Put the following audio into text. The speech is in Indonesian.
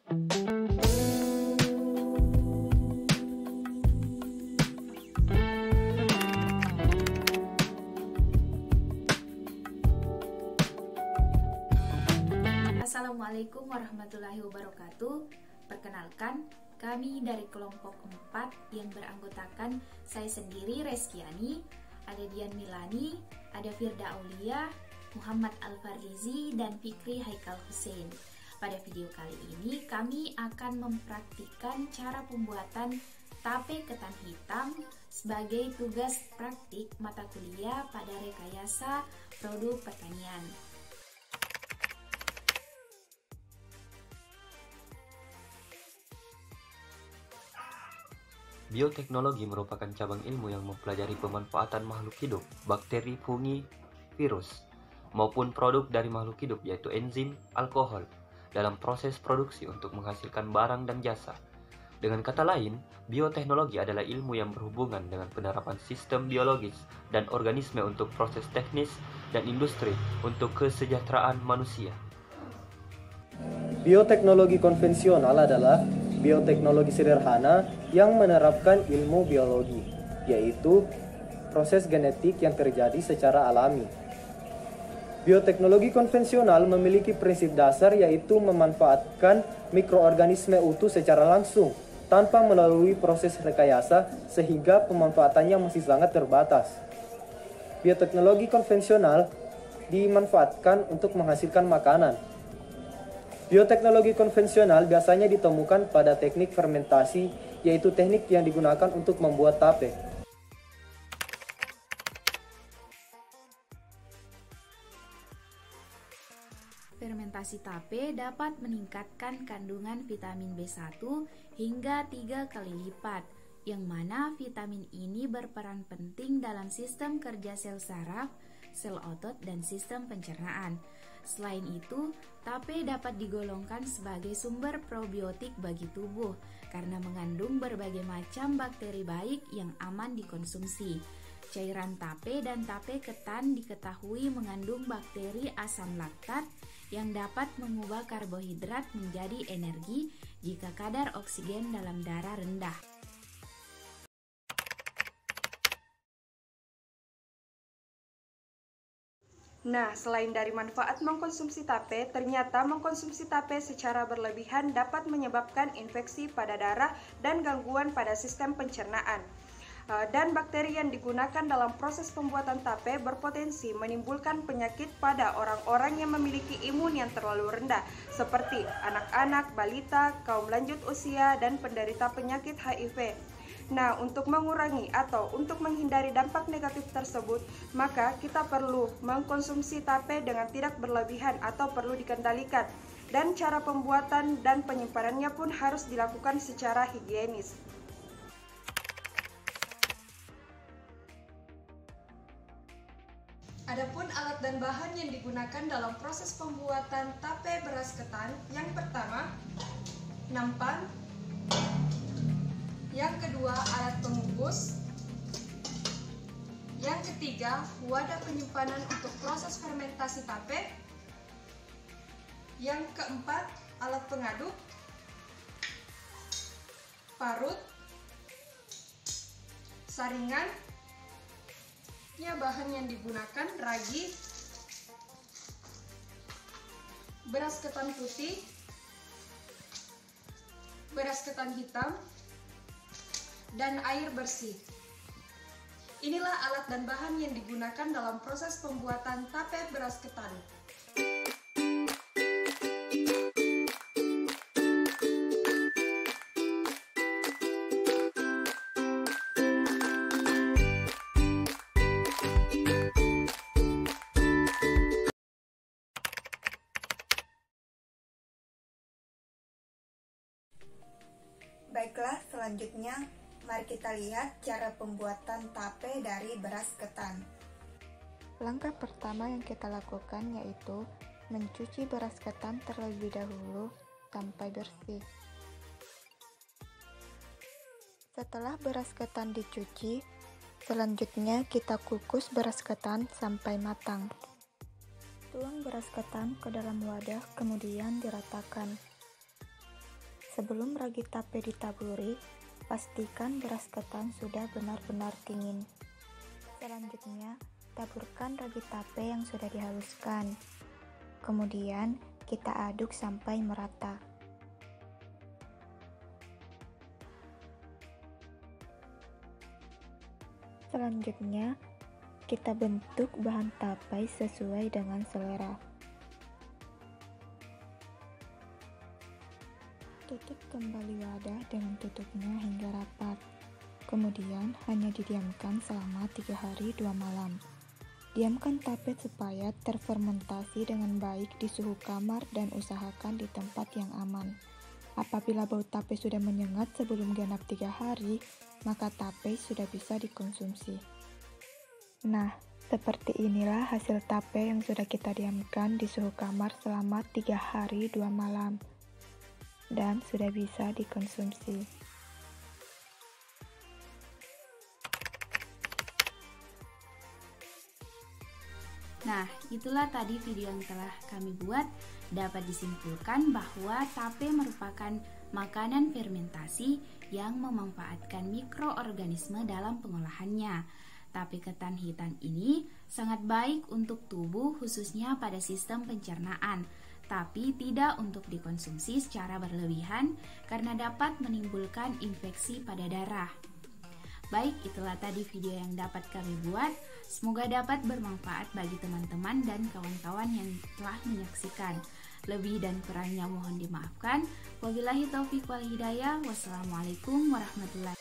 Assalamualaikum warahmatullahi wabarakatuh. Perkenalkan, kami dari kelompok 4 yang beranggotakan saya sendiri Reskiani, ada Dian Milani, ada Firda Aulia, Muhammad Al-Farlizi, dan Fikri Haikal Hussein. Pada video kali ini kami akan mempraktikkan cara pembuatan tape ketan hitam sebagai tugas praktik mata kuliah pada rekayasa produk pertanian. Bioteknologi merupakan cabang ilmu yang mempelajari pemanfaatan makhluk hidup, bakteri, fungi, virus, maupun produk dari makhluk hidup yaitu enzim, alkohol, dalam proses produksi untuk menghasilkan barang dan jasa. Dengan kata lain, bioteknologi adalah ilmu yang berhubungan dengan penerapan sistem biologis dan organisme untuk proses teknis dan industri untuk kesejahteraan manusia. Bioteknologi konvensional adalah bioteknologi sederhana yang menerapkan ilmu biologi, yaitu proses genetik yang terjadi secara alami. Bioteknologi konvensional memiliki prinsip dasar yaitu memanfaatkan mikroorganisme utuh secara langsung tanpa melalui proses rekayasa sehingga pemanfaatannya masih sangat terbatas. Bioteknologi konvensional dimanfaatkan untuk menghasilkan makanan. Bioteknologi konvensional biasanya ditemukan pada teknik fermentasi, yaitu teknik yang digunakan untuk membuat tape. Fermentasi tape dapat meningkatkan kandungan vitamin B1 hingga 3 kali lipat, yang mana vitamin ini berperan penting dalam sistem kerja sel saraf, sel otot, dan sistem pencernaan. Selain itu, tape dapat digolongkan sebagai sumber probiotik bagi tubuh karena mengandung berbagai macam bakteri baik yang aman dikonsumsi. Cairan tape dan tape ketan diketahui mengandung bakteri asam laktat yang dapat mengubah karbohidrat menjadi energi jika kadar oksigen dalam darah rendah. Nah, selain dari manfaat mengkonsumsi tape, ternyata mengkonsumsi tape secara berlebihan dapat menyebabkan infeksi pada darah dan gangguan pada sistem pencernaan. Dan bakteri yang digunakan dalam proses pembuatan tape berpotensi menimbulkan penyakit pada orang-orang yang memiliki imun yang terlalu rendah, seperti anak-anak, balita, kaum lanjut usia, dan penderita penyakit HIV. Nah, untuk mengurangi atau untuk menghindari dampak negatif tersebut, maka kita perlu mengkonsumsi tape dengan tidak berlebihan atau perlu dikendalikan. Dan cara pembuatan dan penyimpanannya pun harus dilakukan secara higienis. Adapun alat dan bahan yang digunakan dalam proses pembuatan tape beras ketan, yang pertama, nampan. Yang kedua, alat pengukus. Yang ketiga, wadah penyimpanan untuk proses fermentasi tape. Yang keempat, alat pengaduk, parut, saringan. Bahan yang digunakan ragi, beras ketan putih, beras ketan hitam, dan air bersih. Inilah alat dan bahan yang digunakan dalam proses pembuatan tape beras ketan. Baiklah, selanjutnya mari kita lihat cara pembuatan tape dari beras ketan. Langkah pertama yang kita lakukan yaitu mencuci beras ketan terlebih dahulu sampai bersih. Setelah beras ketan dicuci, selanjutnya kita kukus beras ketan sampai matang. Tuang beras ketan ke dalam wadah, kemudian diratakan. Sebelum ragi tape ditaburi, pastikan beras ketan sudah benar-benar dingin. Selanjutnya, taburkan ragi tape yang sudah dihaluskan. Kemudian, kita aduk sampai merata. Selanjutnya, kita bentuk bahan tapai sesuai dengan selera. Tutup kembali wadah dengan tutupnya hingga rapat. Kemudian hanya didiamkan selama 3 hari 2 malam. Diamkan tape supaya terfermentasi dengan baik di suhu kamar dan usahakan di tempat yang aman. Apabila bau tape sudah menyengat sebelum genap 3 hari, maka tape sudah bisa dikonsumsi. Nah, seperti inilah hasil tape yang sudah kita diamkan di suhu kamar selama 3 hari 2 malam dan sudah bisa dikonsumsi. Nah, itulah tadi video yang telah kami buat. Dapat disimpulkan bahwa tape merupakan makanan fermentasi yang memanfaatkan mikroorganisme dalam pengolahannya. Tape ketan hitam ini sangat baik untuk tubuh, khususnya pada sistem pencernaan, tapi tidak untuk dikonsumsi secara berlebihan karena dapat menimbulkan infeksi pada darah. Baik, itulah tadi video yang dapat kami buat. Semoga dapat bermanfaat bagi teman-teman dan kawan-kawan yang telah menyaksikan. Lebih dan kurangnya mohon dimaafkan. Wabillahi taufiq wal hidayah. Wassalamualaikum warahmatullahi wabarakatuh.